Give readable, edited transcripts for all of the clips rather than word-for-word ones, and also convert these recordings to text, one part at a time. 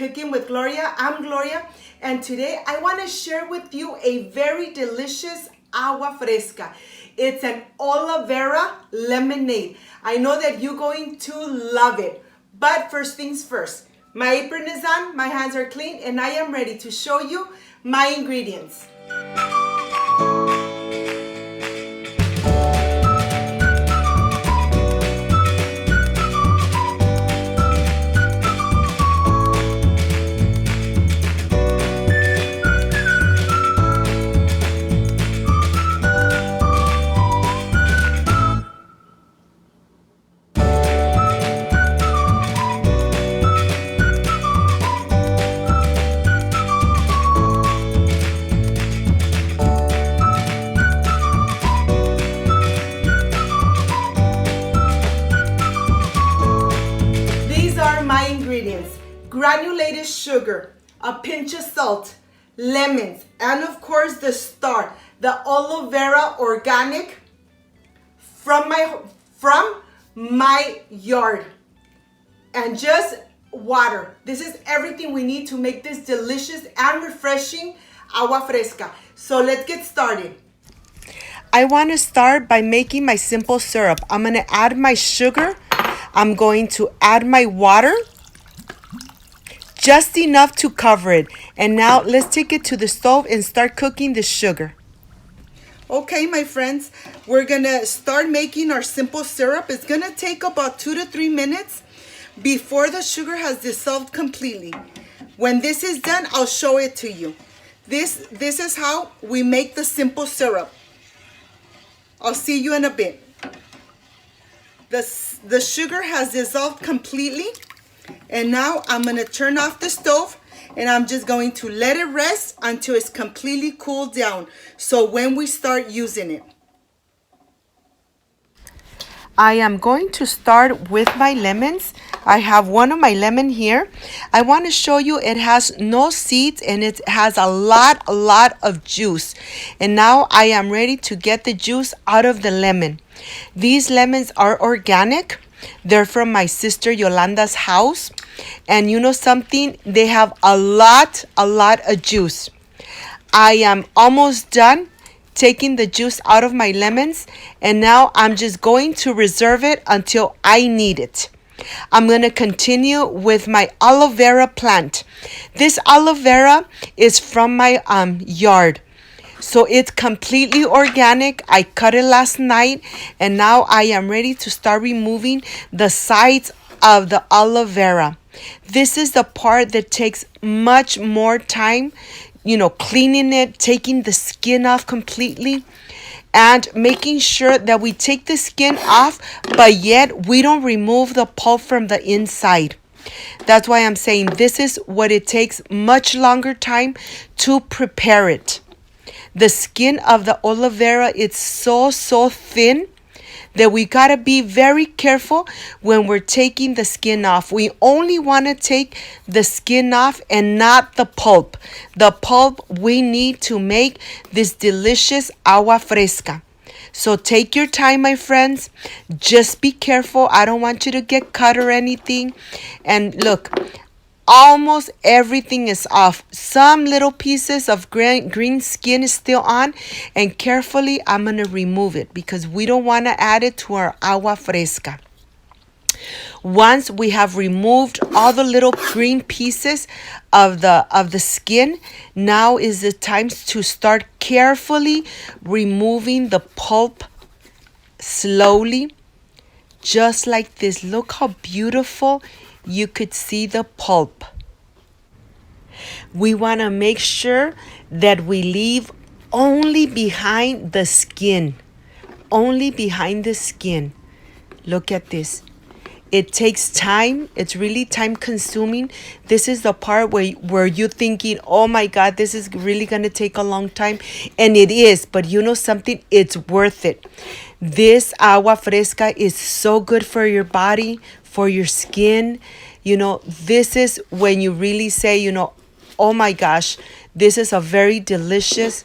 Cooking with Gloria. I'm Gloria, and today I want to share with you a very delicious agua fresca. It's an aloe vera lemonade. I know that you're going to love it. But first things first, my apron is on, my hands are clean, and I am ready to show you my ingredients. My ingredients: granulated sugar, a pinch of salt, lemons, and of course the star, the aloe vera organic from my yard, and just water. This is everything we need to make this delicious and refreshing agua fresca. So let's get started. I want to start by making my simple syrup. I'm going to add my sugar. I'm going to add my water, just enough to cover it. And now let's take it to the stove and start cooking the sugar. Okay, my friends, we're gonna start making our simple syrup. It's gonna take about 2 to 3 minutes before the sugar has dissolved completely. When this is done, I'll show it to you. This is how we make the simple syrup. I'll see you in a bit. The sugar has dissolved completely, and now I'm going to turn off the stove, and I'm just going to let it rest until it's completely cooled down, so when we start using it. I am going to start with my lemons. I have one of my lemon here. I want to show you it has no seeds and it has a lot of juice. And now I am ready to get the juice out of the lemon. These lemons are organic. They're from my sister Yolanda's house. And you know something? They have a lot of juice. I am almost done taking the juice out of my lemons, and now I'm just going to reserve it until I need it. I'm going to continue with my aloe vera plant. This aloe vera is from my yard. So it's completely organic. I cut it last night, and now I am ready to start removing the sides of the aloe vera. This is the part that takes much more time, cleaning it, taking the skin off completely, and making sure that we take the skin off, but yet we don't remove the pulp from the inside. That's why I'm saying this is what it takes much longer time to prepare it. The skin of the aloe vera, it's so thin that we gotta be very careful when we're taking the skin off. We only want to take the skin off and not the pulp. The pulp we need to make this delicious agua fresca. So take your time, my friends. Just be careful. I don't want you to get cut or anything. And look, almost everything is off. Some little pieces of green skin is still on, and carefully I'm going to remove it because we don't want to add it to our agua fresca. Once we have removed all the little green pieces of the skin, now is the time to start carefully removing the pulp slowly, just like this. Look how beautiful you could see the pulp. We want to make sure that we leave only behind the skin. Only behind the skin. Look at this. It takes time. It's really time consuming. This is the part where you're thinking, oh my God, this is really going to take a long time. And it is, but you know something? It's worth it. This agua fresca is so good for your body, for your skin. This is when you really say, oh my gosh, this is a very delicious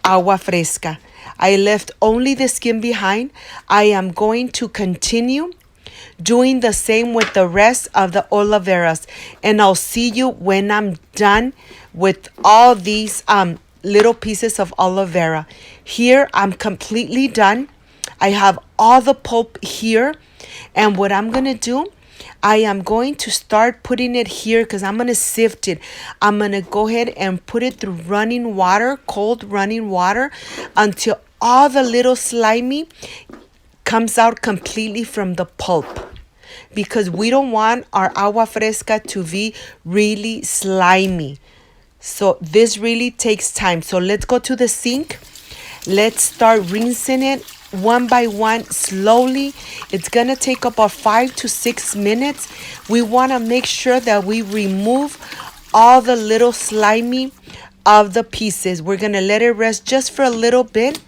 agua fresca. I left only the skin behind. I am going to continue doing the same with the rest of the aloe veras. And I'll see you when I'm done with all these little pieces of aloe vera. Here, I'm completely done. I have all the pulp here. And what I'm going to do, I am going to start putting it here because I'm going to sift it. I'm going to go ahead and put it through running water, cold running water, until all the little slimy comes out completely from the pulp. Because we don't want our agua fresca to be really slimy. So this really takes time. So let's go to the sink. Let's start rinsing it one by one slowly. It's gonna take about 5 to 6 minutes. We want to make sure that we remove all the little slimy of the pieces. We're gonna let it rest just for a little bit,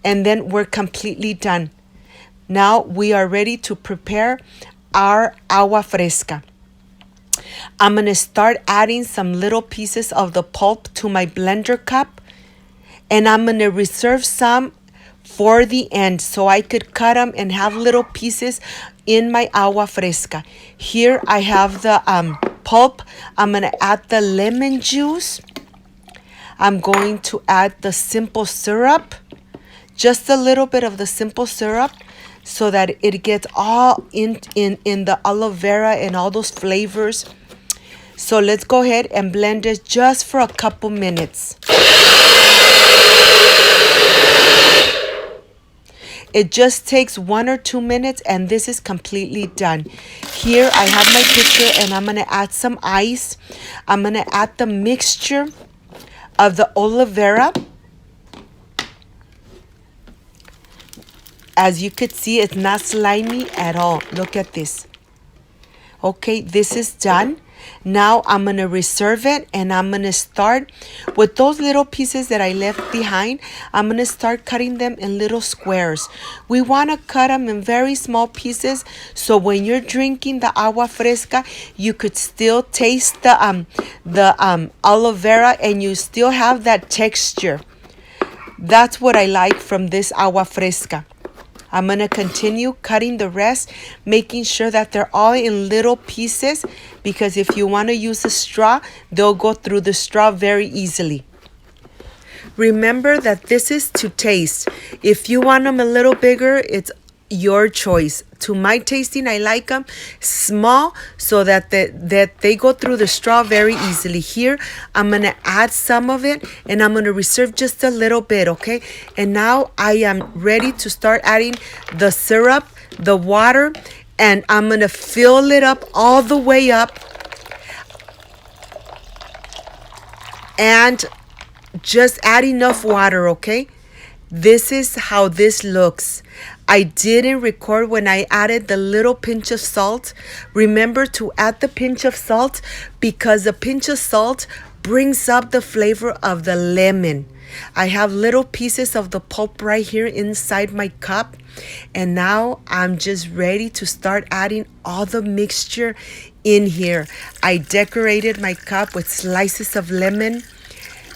and then we're completely done. Now we are ready to prepare our agua fresca. I'm gonna start adding some little pieces of the pulp to my blender cup, and I'm gonna reserve some for the end so I could cut them and have little pieces in my agua fresca. Here I have the pulp. I'm going to add the lemon juice. I'm going to add the simple syrup, just a little bit of the simple syrup so that it gets all in the aloe vera and all those flavors. So let's go ahead and blend it just for a couple minutes. It just takes 1 or 2 minutes and this is completely done. Here I have my pitcher and I'm going to add some ice. I'm going to add the mixture of the aloe vera. As you could see, it's not slimy at all. Look at this. Okay, this is done. Now I'm going to reserve it and I'm going to start with those little pieces that I left behind. I'm going to start cutting them in little squares. We want to cut them in very small pieces so when you're drinking the agua fresca, you could still taste the aloe vera and you still have that texture. That's what I like from this agua fresca. I'm going to continue cutting the rest, making sure that they're all in little pieces, because if you want to use a straw, they'll go through the straw very easily. Remember that this is to taste. If you want them a little bigger, it's your choice. To my tasting, I like them small so that they go through the straw very easily. Here, I'm going to add some of it and I'm going to reserve just a little bit, okay? And now I am ready to start adding the syrup, the water, and I'm going to fill it up all the way up. And just add enough water, okay? This is how this looks. I didn't record when I added the little pinch of salt. Remember to add the pinch of salt because the pinch of salt brings up the flavor of the lemon. I have little pieces of the pulp right here inside my cup. And now I'm just ready to start adding all the mixture in here. I decorated my cup with slices of lemon.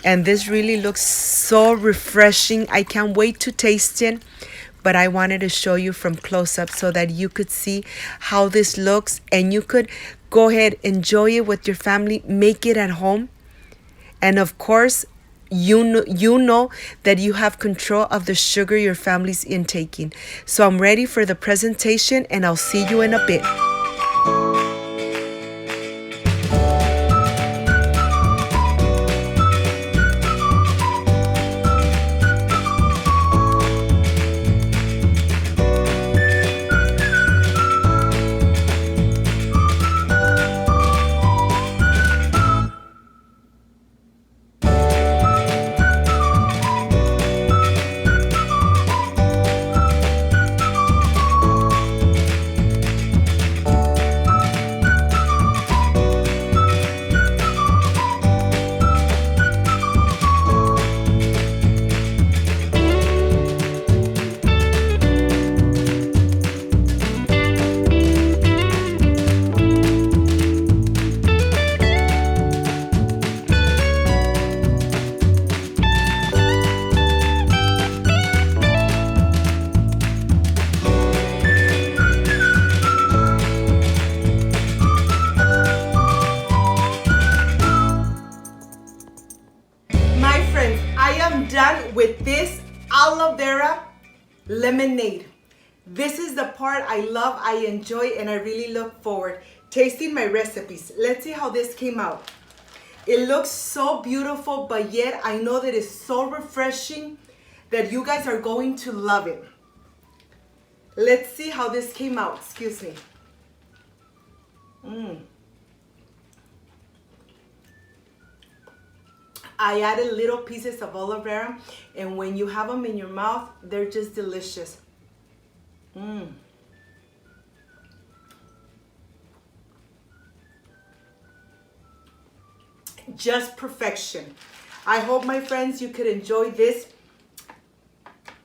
And this really looks so refreshing. I can't wait to taste it. But I wanted to show you from close up so that you could see how this looks. And you could go ahead, enjoy it with your family, make it at home. And of course, you know that you have control of the sugar your family's intaking. So I'm ready for the presentation and I'll see you in a bit. I am done with this aloe vera lemonade. This is the part I love, I enjoy, and I really look forward tasting my recipes. Let's see how this came out. It looks so beautiful, but yet I know that it's so refreshing that you guys are going to love it. Let's see how this came out. Excuse me. I added little pieces of aloe vera, and when you have them in your mouth, they're just delicious. Just perfection. I hope, my friends, you could enjoy this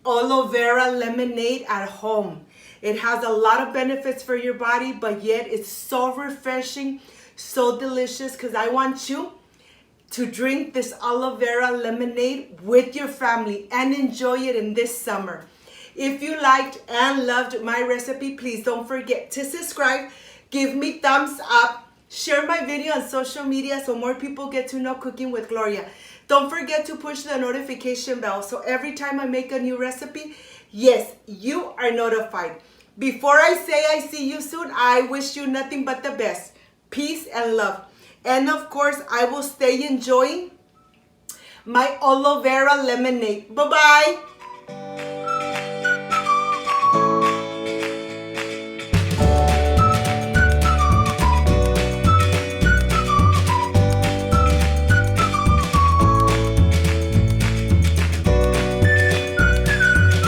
aloe vera lemonade at home. It has a lot of benefits for your body, but yet it's so refreshing, so delicious, because I want you to drink this aloe vera lemonade with your family and enjoy it in this summer. If you liked and loved my recipe, please don't forget to subscribe, give me thumbs up, share my video on social media so more people get to know Cooking with Gloria. Don't forget to push the notification bell so every time I make a new recipe, yes, you are notified. Before I say I see you soon, I wish you nothing but the best. Peace and love. And of course, I will stay enjoying my aloe vera lemonade. Bye-bye.